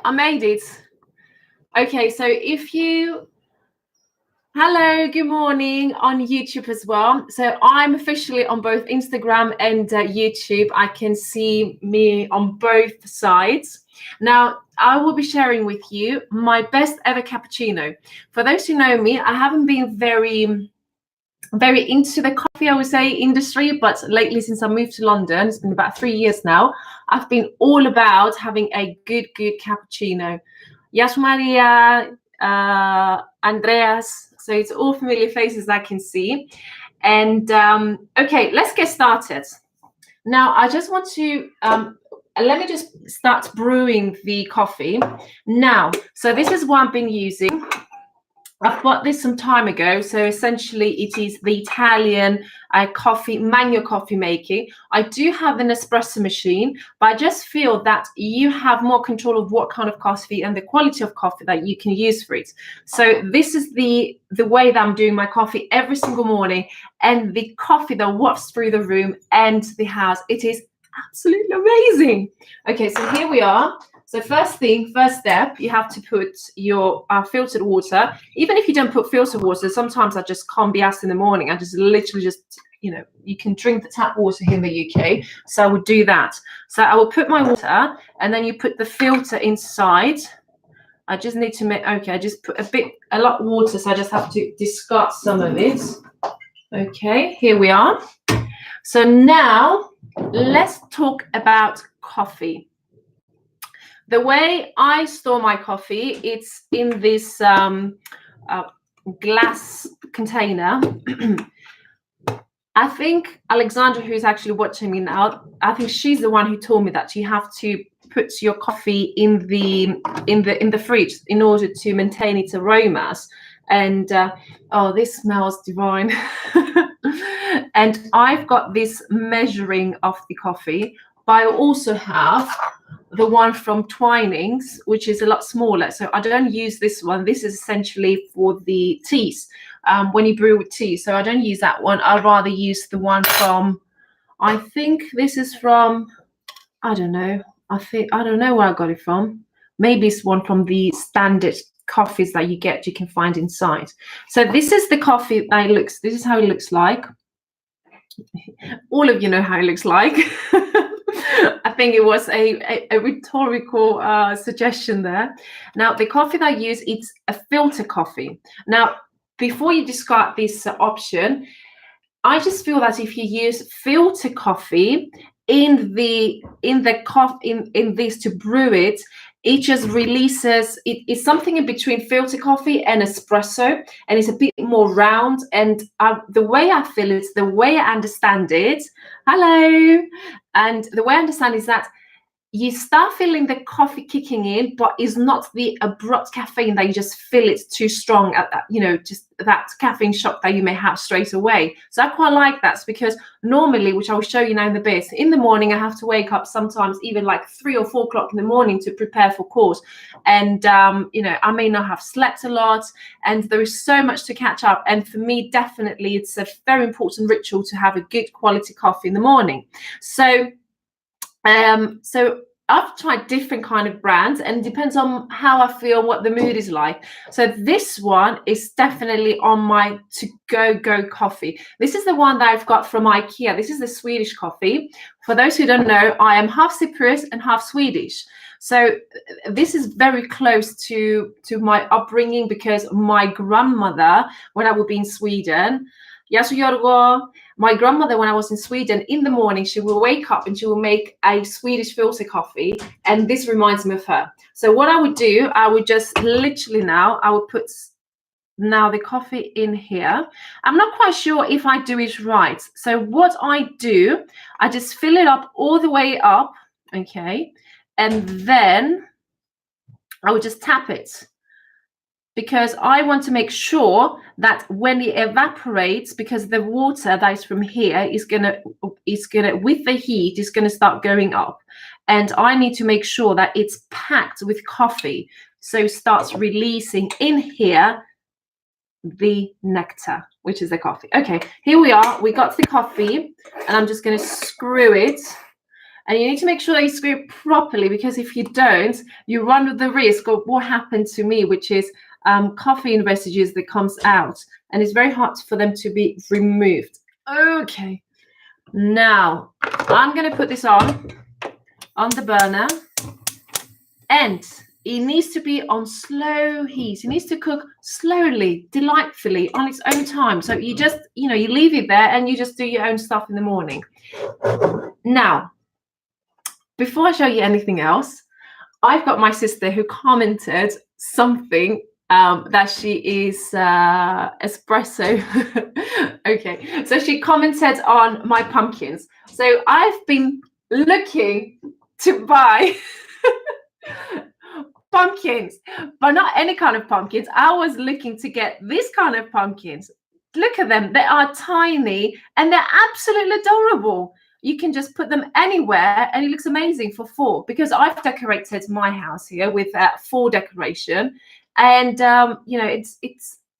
I made it. Okay, so hello, good morning on YouTube as well. So I'm officially on both Instagram and YouTube. I can see me on both sides. Now, I will be sharing with you my best ever cappuccino. For those who know me, I haven't been very into the coffee, I would say, industry, but lately, since I moved to London, it's been about 3 years now, I've been all about having a good cappuccino. Yes, Maria, Andreas, so it's all familiar faces I can see. And okay, let's get started. Now, I just want to let me just start brewing the coffee now. So this is what I've been using. I've bought this some time ago. So essentially it is the Italian manual coffee making. I do have an espresso machine, but I just feel that you have more control of what kind of coffee and the quality of coffee that you can use for it. So this is the way that I'm doing my coffee every single morning, and the coffee that wafts through the room and the house, it is absolutely amazing. Okay, so here we are. So first step, you have to put your filtered water. Even if you don't put filtered water, sometimes I just can't be asked in the morning. I just literally you can drink the tap water here in the UK. So I would do that. So I will put my water, and then you put the filter inside. I just need to make, okay, I just put a lot of water, so I just have to discard some of it. Okay, here we are. So now let's talk about coffee. The way I store my coffee, it's in this glass container. I think Alexandra, who's actually watching me now, I think she's the one who told me that you have to put your coffee in the fridge in order to maintain its aromas. And oh, this smells divine. And I've got this measuring of the coffee, but I also have the one from Twinings, which is a lot smaller. So I don't use this one. This is essentially for the teas, when you brew with tea. So I don't use that one. I'd rather use the one from, I think this is from, I don't know. I don't know where I got it from. Maybe it's one from the standard coffees that you can find inside. So this is the coffee that looks, this is how it looks like. All of you know how it looks like. I think it was a rhetorical suggestion there. Now, the coffee that I use, it's a filter coffee. Now, before you discard this option, I just feel that if you use filter coffee in this to brew it, it just releases, it's something in between filter coffee and espresso, and it's a bit more round. And the way I feel it, the way I understand it, hello, and the way I understand is that you start feeling the coffee kicking in, but it's not the abrupt caffeine that you just feel it's too strong at that, just that caffeine shock that you may have straight away. So I quite like that, because normally, which I will show you now in the bit, in the morning I have to wake up sometimes even like 3 or 4 o'clock in the morning to prepare for course. And, I may not have slept a lot, and there is so much to catch up. And for me, definitely, it's a very important ritual to have a good quality coffee in the morning. So I've tried different kind of brands, and it depends on how I feel, what the mood is like. So this one is definitely on my to-go coffee. This is the one that I've got from IKEA. This is the Swedish coffee. For those who don't know, I am half Cypriot and half Swedish. So this is very close to my upbringing, because my grandmother, when I would be in Sweden, my grandmother, when I was in Sweden, in the morning, she will wake up and she will make a Swedish filter coffee. And this reminds me of her. So what I would do, I would just literally I would put the coffee in here. I'm not quite sure if I do it right. So what I do, I just fill it up all the way up. Okay. And then I would just tap it, because I want to make sure that when it evaporates, because the water that is from here is gonna with the heat is gonna start going up, and I need to make sure that it's packed with coffee, so it starts releasing in here the nectar, which is the coffee. Okay, here we are. We got the coffee, and I'm just gonna screw it. And you need to make sure that you screw it properly, because if you don't, you run the risk of what happened to me, which is coffee in residues that comes out, and it's very hard for them to be removed. Okay, now I'm going to put this on the burner, and it needs to be on slow heat. It needs to cook slowly, delightfully, on its own time. So you just, you leave it there and you just do your own stuff in the morning. Now, before I show you anything else, I've got my sister who commented something that she is espresso. Okay, so she commented on my pumpkins. So I've been looking to buy pumpkins, but not any kind of pumpkins. I was looking to get this kind of pumpkins. Look at them. They are tiny and they're absolutely adorable. You can just put them anywhere and it looks amazing for fall, because I've decorated my house here with fall decoration, and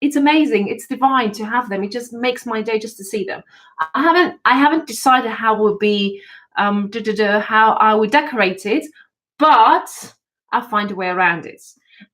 it's amazing. It's divine to have them. It just makes my day just to see them. I haven't decided how will be how I will decorate it, but I'll find a way around it.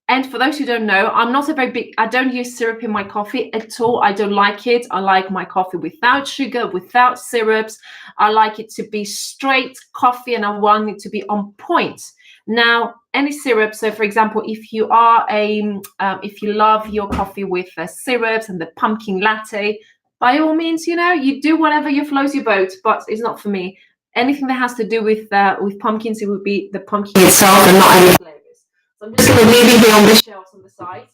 And for those who don't know, I'm not a very big, I don't use syrup in my coffee at all. I don't like it. I like my coffee without sugar, without syrups. I like it to be straight coffee, and I want it to be on point. Now, any syrup, so for example, if you are if you love your coffee with syrups and the pumpkin latte, by all means, you do whatever floats your boat, but it's not for me. Anything that has to do with pumpkins, it would be the pumpkin itself and not any flavors. So I'm just going to leave it here on the shelves on the side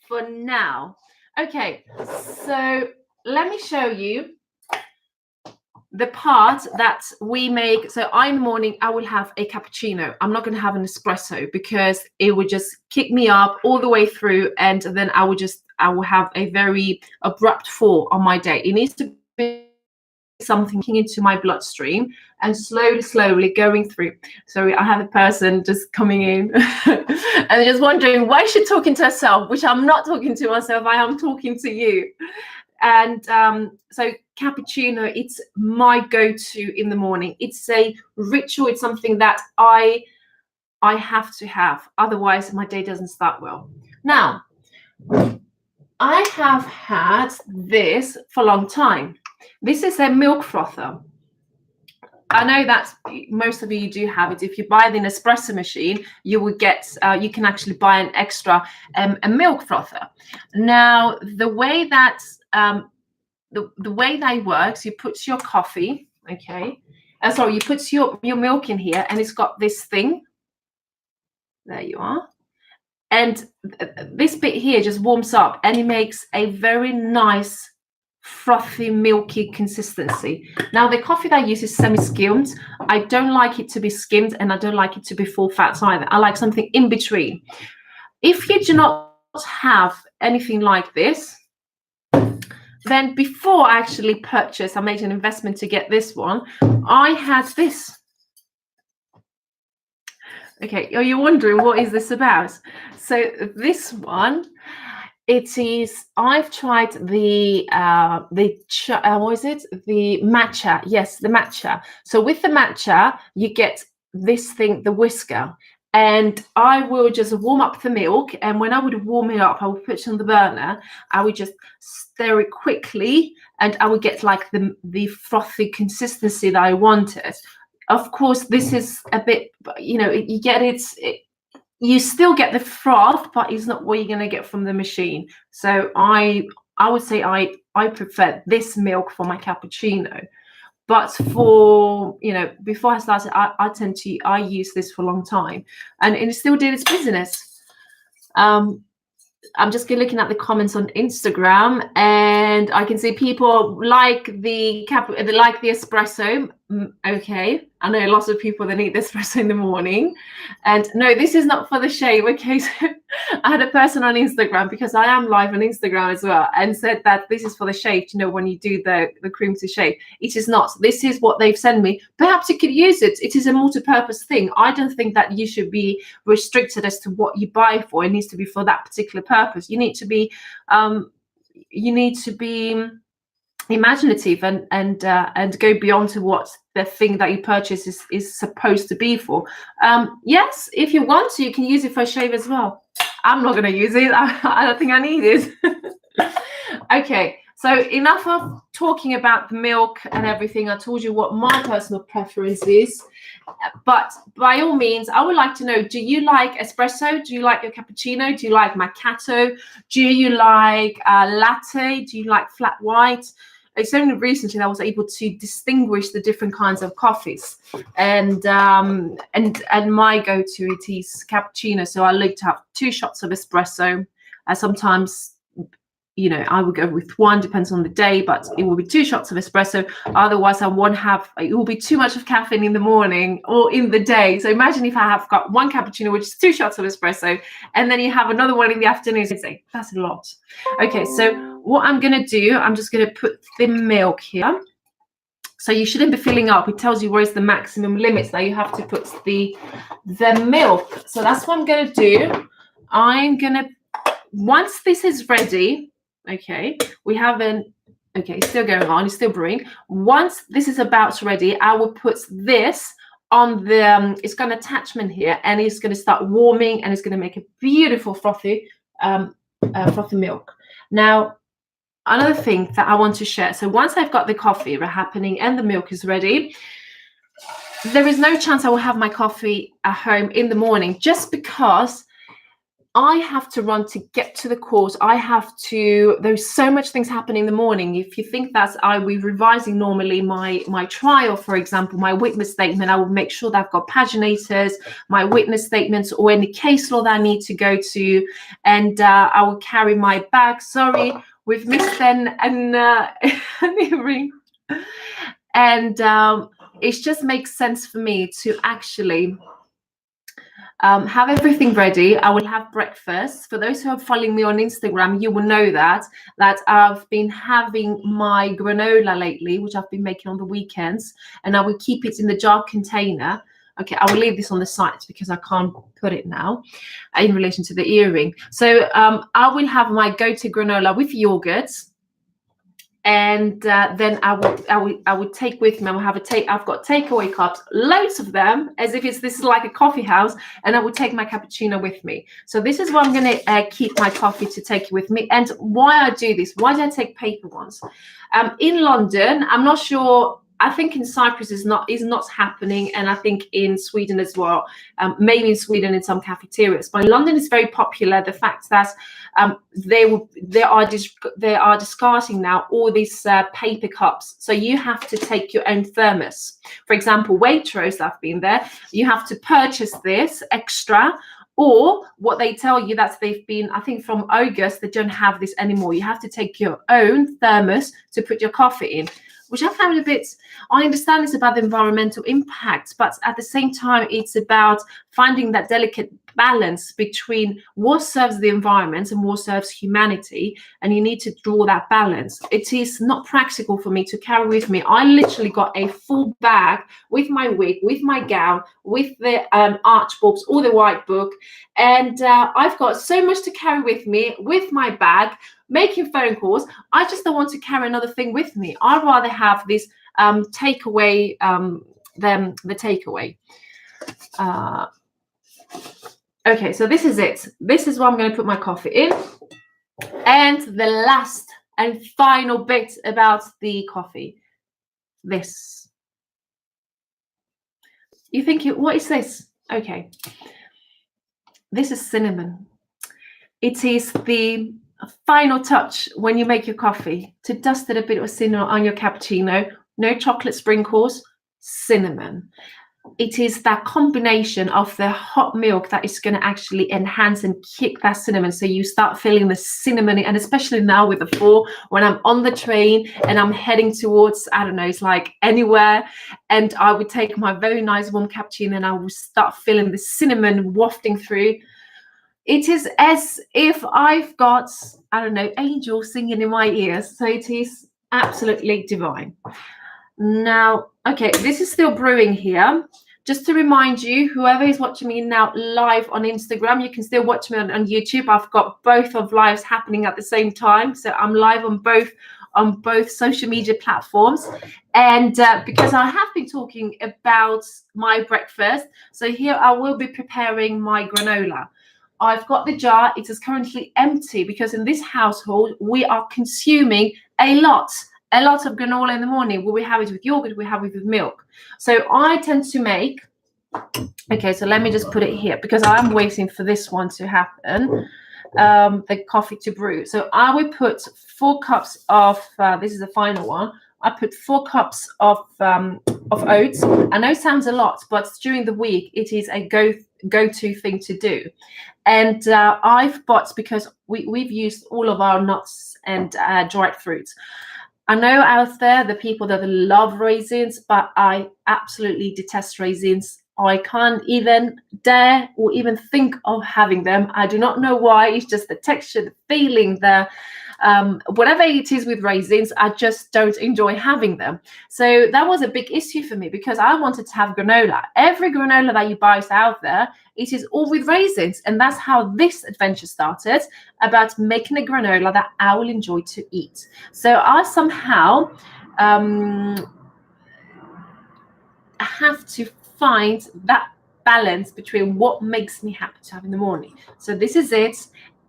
for now. Okay, so let me show you the part that we make. So in the morning, I will have a cappuccino. I'm not going to have an espresso because it would just kick me up all the way through, and then I will have a very abrupt fall on my day. It needs to be something into my bloodstream and slowly going through. So I have a person just coming in and just wondering why she's talking to herself, which I'm not talking to myself, I am talking to you. And so cappuccino, it's my go-to in the morning. It's a ritual. It's something that I have to have, otherwise my day doesn't start well. Now, I have had this for a long time. This is a milk frother. I know that most of you do have it. If you buy the espresso machine, you will get, you can actually buy an extra a milk frother. Now, the way that the way that it works, you put your coffee, okay, sorry, you put your milk in here, and it's got this thing. There you are. And this bit here just warms up, and it makes a very nice frothy, milky consistency. Now, the coffee that I use is semi-skimmed. I don't like it to be skimmed, and I don't like it to be full fat either. I like something in between. If you do not have anything like this, then before I actually purchased, I made an investment to get this one. I had this. Okay, are you wondering what is this about? So this one, it is, I've tried the what is it? The matcha. Yes, the matcha. So with the matcha, you get this thing, the whisker. And I will just warm up the milk. And when I would warm it up, I would put it on the burner. I would just stir it quickly, and I would get like the frothy consistency that I wanted. Of course, this is a bit, you get it, you still get the froth, but it's not what you're going to get from the machine. So I would say I prefer this milk for my cappuccino. But for, before I started, I use this for a long time, and it still did its business. I'm just looking at the comments on Instagram, and I can see people like the espresso. Okay, I know lots of people that eat the espresso in the morning, and no, this is not for the shave. Okay, so I had a person on Instagram, because I am live on Instagram as well, and said that this is for the shave. When you do the cream to shave, it is not. This is what they've sent me. Perhaps you could use it. It is a multi-purpose thing. I don't think that you should be restricted as to what you buy for. It needs to be for that particular purpose. You need to be imaginative and go beyond to what the thing that you purchase is supposed to be for. Yes, if you want to, you can use it for a shave as well. I'm not going to use it. I don't think I need it. Okay, so enough of talking about the milk and everything. I told you what my personal preference is. But by all means, I would like to know, do you like espresso? Do you like your cappuccino? Do you like macchiato? Do you like latte? Do you like flat white? It's only recently that I was able to distinguish the different kinds of coffees, and my go-to, it is cappuccino. So I like to have 2 shots of espresso. Sometimes, you know, I would go with 1, depends on the day, but it will be 2 shots of espresso. Otherwise, I won't have, it will be too much of caffeine in the morning or in the day. So imagine if I have got 1 cappuccino, which is 2 shots of espresso, and then you have another one in the afternoon. That's a lot. Okay, so what I'm going to do, I'm just going to put the milk here. So you shouldn't be filling up. It tells you where is the maximum limits that you have to put the milk. So that's what I'm going to do. I'm going to, once this is ready, okay, we haven't, okay, it's still going on, it's still brewing. Once this is about ready, I will put this on the, it's got an attachment here, and it's going to start warming, and it's going to make a beautiful frothy milk. Now, another thing that I want to share. So once I've got the coffee happening and the milk is ready, there is no chance I will have my coffee at home in the morning, just because I have to run to get to the course. There's so much things happening in the morning. If you think that I will be revising normally my trial, for example, my witness statement, I will make sure that I've got paginators, my witness statements, or any case law that I need to go to, and I will carry my bag. Sorry, we've missed an earring. And it just makes sense for me to actually have everything ready. I will have breakfast. For those who are following me on Instagram, you will know that I've been having my granola lately, which I've been making on the weekends, and I will keep it in the jar container. Okay, I will leave this on the side because I can't put it now in relation to the earring. So I will have my go-to granola with yogurt. And then I would take with me. I've got takeaway cups, loads of them, as if this is like a coffee house, and I would take my cappuccino with me. So this is why I'm going to keep my coffee to take with me. And why I do this? Why do I take paper ones? In London, I'm not sure. I think in Cyprus is not happening, and I think in Sweden as well. Maybe in Sweden in some cafeterias, but in London it's very popular. The fact that they are discarding now all these paper cups, so you have to take your own thermos. For example, Waitrose, I've been there. You have to purchase this extra. Or what they tell you, that they've been, I think from August, they don't have this anymore. You have to take your own thermos to put your coffee in, which I found a bit, I understand it's about the environmental impact, but at the same time, it's about finding that delicate balance between what serves the environment and what serves humanity, and you need to draw that balance. It is not practical for me to carry with me. I literally got a full bag with my wig, with my gown, with the arch books, or the white book, and I've got so much to carry with me with my bag, making phone calls. I just don't want to carry another thing with me. I'd rather have this takeaway than the takeaway. Okay, so this is it. This is where I'm going to put my coffee in. And the last and final bit about the coffee. This. You think, what is this? Okay. This is cinnamon. It is the final touch when you make your coffee, to dust it a bit of cinnamon on your cappuccino. No chocolate sprinkles, cinnamon. It is that combination of the hot milk that is going to actually enhance and kick that cinnamon, so you start feeling the cinnamon. And especially now with the fall, when I'm on the train and I'm heading towards, I don't know, it's like anywhere, and I would take my very nice warm cappuccino and I will start feeling the cinnamon wafting through. It is as if I've got, I don't know, angels singing in my ears. So it is absolutely divine. Now, okay, this is still brewing here. Just to remind you, whoever is watching me now live on Instagram, you can still watch me on YouTube. I've got both of lives happening at the same time. So I'm live on both on both social media platforms. And because I have been talking about my breakfast, so here I will be preparing my granola. I've got the jar. It is currently empty because in this household we are consuming a lot of granola in the morning. We have it with yogurt, we have it with milk. So I tend to make, okay, so let me just put it here because I'm waiting for this one to happen, the coffee to brew. So I will put 4 cups of, this is the final one, I put 4 cups of oats. I know it sounds a lot, but during the week it is a go-to thing to do. And I've bought, because we've used all of our nuts and dried fruits. I know out there the people that love raisins, but I absolutely detest raisins. I can't even dare or even think of having them. I do not know why. It's just the texture, the feeling, whatever it is with raisins, I just don't enjoy having them. So that was a big issue for me because I wanted to have granola. Every granola that you buy is out there, it is all with raisins. And that's how this adventure started, about making a granola that I will enjoy to eat. So I somehow have to find that balance between what makes me happy to have in the morning. So this is it.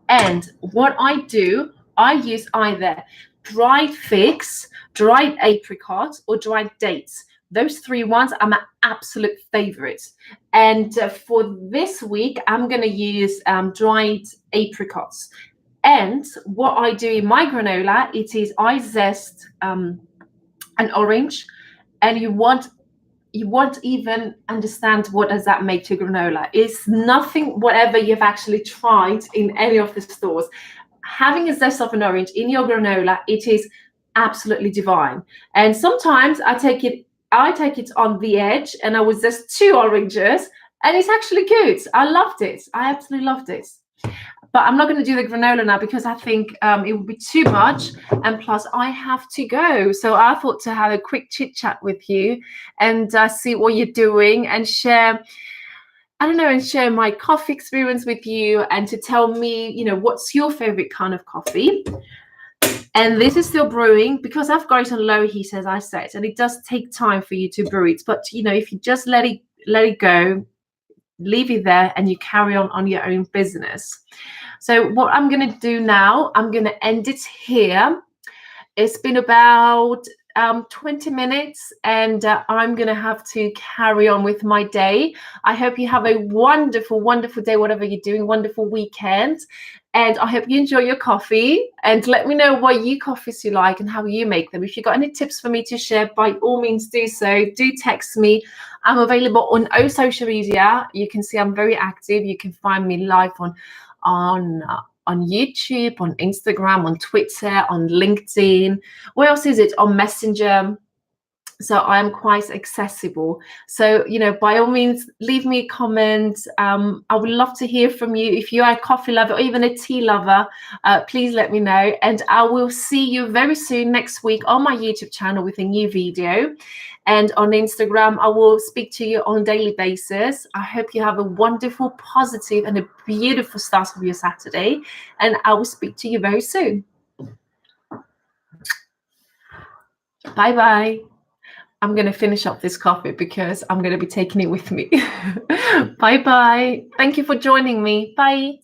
And what I do, I use either dried figs, dried apricots, or dried dates. Those 3 ones are my absolute favorites. And for this week, I'm going to use dried apricots. And what I do in my granola, it is I zest an orange, and you won't even understand what does that make to granola. It's nothing whatever you've actually tried in any of the stores. Having a zest of an orange in your granola, it is absolutely divine. And sometimes I take it on the edge and I will zest 2 oranges, and it's actually good. I loved it. I absolutely loved it. But I'm not going to do the granola now because I think it would be too much. And plus, I have to go. So I thought to have a quick chit chat with you and see what you're doing and share, and share my coffee experience with you, and to tell me, what's your favorite kind of coffee. And this is still brewing because I've got it on low heat, as I said, and it does take time for you to brew it. But, if you just let it go, leave it there, and you carry on your own business. So what I'm going to do now, I'm going to end it here. It's been about 20 minutes, and I'm going to have to carry on with my day. I hope you have a wonderful, wonderful day, whatever you're doing, wonderful weekend. And I hope you enjoy your coffee, and let me know what coffees you like and how you make them. If you've got any tips for me to share, by all means do so. Do text me. I'm available on all social media. You can see I'm very active. You can find me live on YouTube, on Instagram, on Twitter, on LinkedIn. Where else is it? On Messenger. So I am quite accessible. So, by all means, leave me a comment. I would love to hear from you. If you are a coffee lover or even a tea lover, please let me know. And I will see you very soon next week on my YouTube channel with a new video. And on Instagram, I will speak to you on a daily basis. I hope you have a wonderful, positive, and a beautiful start of your Saturday. And I will speak to you very soon. Bye-bye. I'm going to finish up this coffee because I'm going to be taking it with me. Bye-bye. Thank you for joining me. Bye.